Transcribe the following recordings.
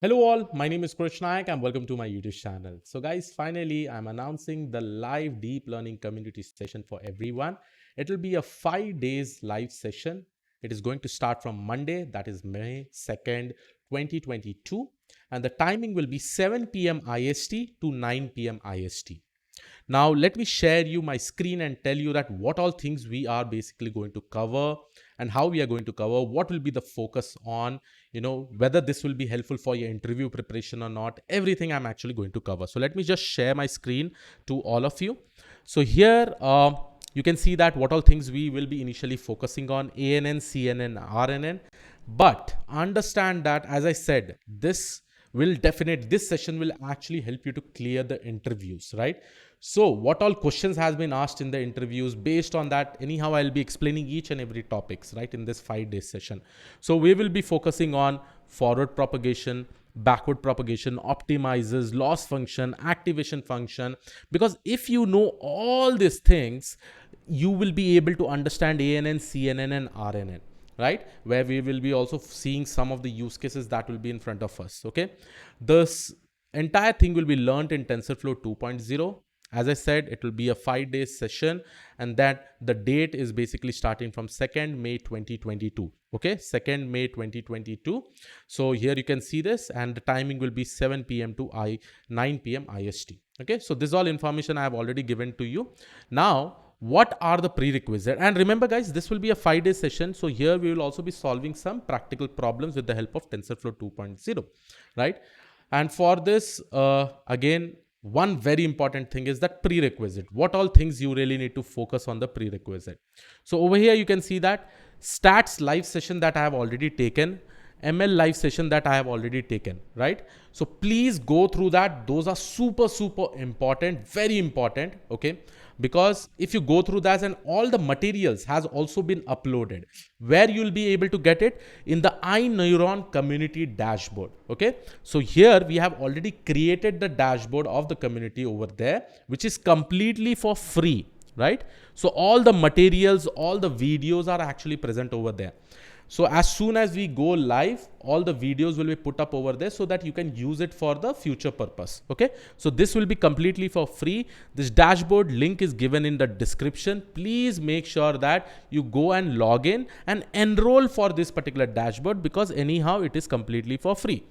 Hello all, my name is Krish Nayak and welcome to my YouTube channel. So guys, finally I'm announcing the live deep learning community session for everyone. It will be a 5 days live session. It is going to start from Monday, that is May 2nd, 2022, and the timing will be 7 p.m. IST to 9 p.m. IST. Now, let me share you my screen and tell you that what all things we are basically going to cover and how we are going to cover, what will be the focus on, whether this will be helpful for your interview preparation or not, everything I'm actually going to cover. So let me just share my screen to all of you. So here, you can see that what all things we will be initially focusing on: ANN, CNN, RNN. But understand that, as I said, this session will actually help you to clear the interviews, right? So what all questions has been asked in the interviews, based on that, anyhow, I'll be explaining each and every topics, right, in this 5 day session. So we will be focusing on forward propagation, backward propagation, optimizers, loss function, activation function, because if you know all these things, you will be able to understand ANN, CNN and RNN, right? Where we will be also seeing some of the use cases that will be in front of us. Okay, this entire thing will be learned in TensorFlow 2.0. As I said, it will be a 5 day session, and that the date is basically starting from 2nd May 2022. Okay, 2nd May 2022. So here you can see this, and the timing will be 7 p.m. to 9 p.m. IST. Okay, so this is all information I have already given to you. Now, what are the prerequisites? And remember guys, this will be a 5 day session. So here we will also be solving some practical problems with the help of TensorFlow 2.0, right? And for this, again, one very important thing is that prerequisite. What all things you really need to focus on the prerequisite. So over here, you can see that stats live session that I have already taken, ML live session that I have already taken, right? So please go through that. Those are super important, very important, okay? Because if you go through that, and all the materials has also been uploaded, where you'll be able to get it in the iNeuron community dashboard. Okay, so here we have already created the dashboard of the community over there, which is completely for free, right? So all the materials, all the videos are actually present over there. So as soon as we go live, all the videos will be put up over there so that you can use it for the future purpose. Okay, so this will be completely for free. This dashboard link is given in the description. Please make sure that you go and log in and enroll for this particular dashboard, because anyhow it is completely for free.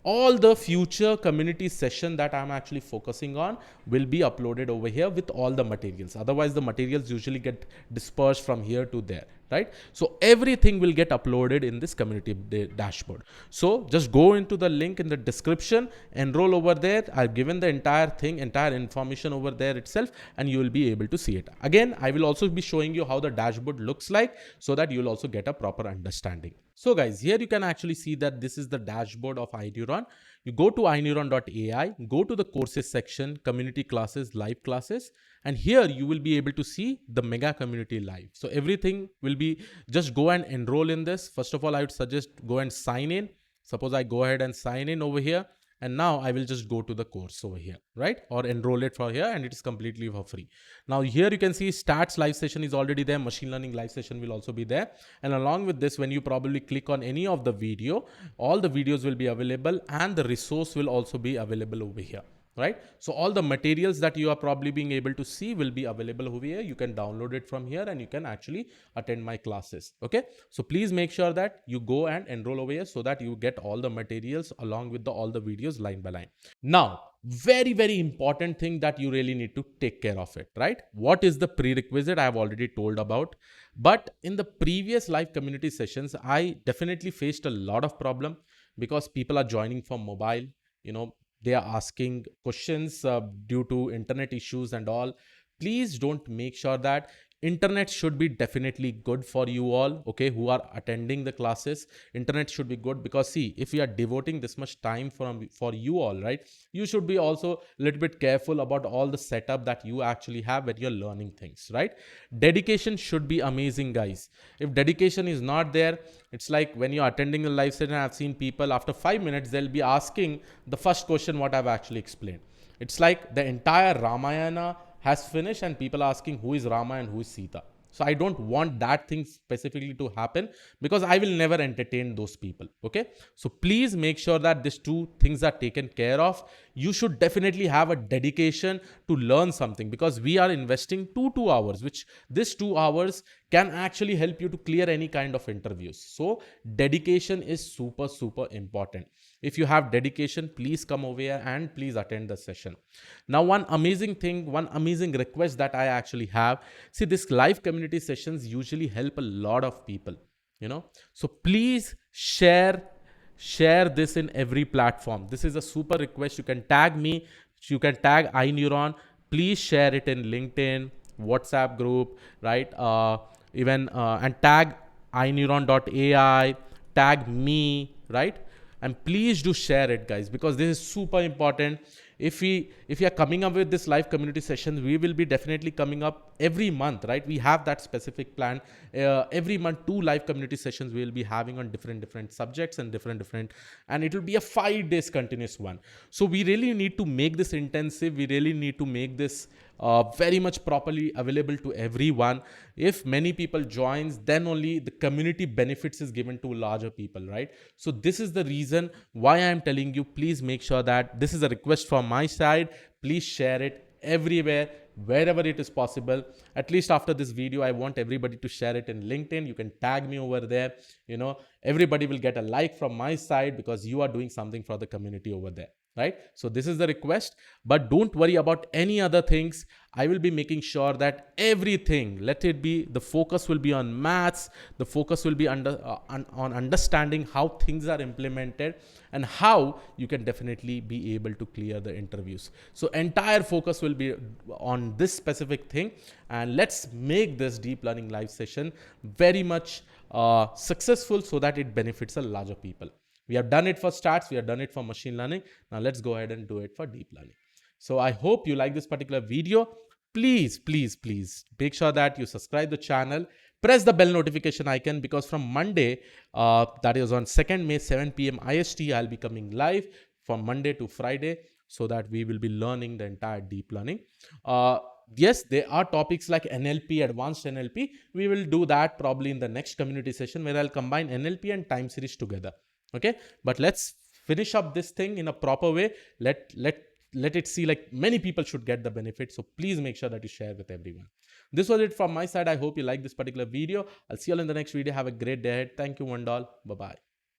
All the future community session that I'm actually focusing on will be uploaded over here with all the materials. Otherwise, the materials usually get dispersed from here to there, right? So everything will get uploaded in this community dashboard. So just go into the link in the description, enroll over there. I've given the entire information over there itself, and you will be able to see it. Again, I will also be showing you how the dashboard looks like, so that you'll also get a proper understanding. So guys, here you can actually see that this is the dashboard of iNeuron. You go to iNeuron.ai, go to the courses section, community classes, live classes, and here you will be able to see the mega community live. So everything will be, just go and enroll in this. First of all, I would suggest go and sign in. Suppose I go ahead and sign in over here. And now I will just go to the course over here, right? Or enroll it for here, and it is completely for free. Now here you can see stats live session is already there. Machine learning live session will also be there. And along with this, when you probably click on any of the video, all the videos will be available, and the resource will also be available over here, right? So all the materials that you are probably being able to see will be available over here. You can download it from here, and you can actually attend my classes. Okay, so please make sure that you go and enroll over here so that you get all the materials along with all the videos line by line. Now, very important thing that you really need to take care of it, right? What is the prerequisite? I have already told about, but in the previous live community sessions, I definitely faced a lot of problem, because people are joining from mobile, they are asking questions due to internet issues and all. Please don't, make sure that internet should be definitely good for you all, okay, who are attending the classes. Internet should be good, because see, if you are devoting this much time for you all, right, you should be also a little bit careful about all the setup that you actually have when you're learning things, right? Dedication should be amazing, guys. If dedication is not there, it's like when you're attending a live session, I've seen people after 5 minutes, they'll be asking the first question what I've actually explained. It's like the entire Ramayana has finished and people are asking who is Rama and who is Sita. So I don't want that thing specifically to happen, because I will never entertain those people. Okay. So please make sure that these two things are taken care of. You should definitely have a dedication to learn something, because we are investing 2 hours, which this 2 hours can actually help you to clear any kind of interviews. So dedication is super, super important. If you have dedication, please come over here and please attend the session. Now, one amazing thing, one amazing request that I actually have, see, this live community sessions usually help a lot of people, you know. So please share this in every platform. This is a super request. You can tag me, you can tag iNeuron. Please share it in LinkedIn, WhatsApp group, right? Even and tag iNeuron.ai, tag me, right? And please do share it, guys, because this is super important. If we are coming up with this live community sessions, we will be definitely coming up every month, right? We have that specific plan. Every month 2 live community sessions we will be having on different subjects and different, and it will be a 5 days continuous one. So we really need to make this intensive. We really need to make this very much properly available to everyone. If many people joins, then only the community benefits is given to larger people, right? So this is the reason why I am telling you, please make sure that this is a request from my side. Please share it everywhere, wherever it is possible. At least after this video, I want everybody to share it in LinkedIn. You can tag me over there. You know, everybody will get a like from my side, because you are doing something for the community over there, right? So this is the request, but don't worry about any other things. I will be making sure that everything, let it be, the focus will be on maths, the focus will be on understanding how things are implemented and how you can definitely be able to clear the interviews. So entire focus will be on this specific thing, and let's make this deep learning live session very much successful, so that it benefits a larger people. We have done it for stats, we have done it for machine learning. Now let's go ahead and do it for deep learning. So I hope you like this particular video. Please make sure that you subscribe the channel, press the bell notification icon, because from Monday, that is on 2nd May, 7 p.m. IST, I'll be coming live from Monday to Friday, so that we will be learning the entire deep learning. Yes, there are topics like NLP, advanced NLP. We will do that probably in the next community session, where I'll combine NLP and time series together. Okay, but let's finish up this thing in a proper way. Let it see, like, many people should get the benefit. So please make sure that you share with everyone. This was it from my side. I hope you like this particular video. I'll see you all in the next video. Have a great day ahead. Thank you, one doll. Bye bye.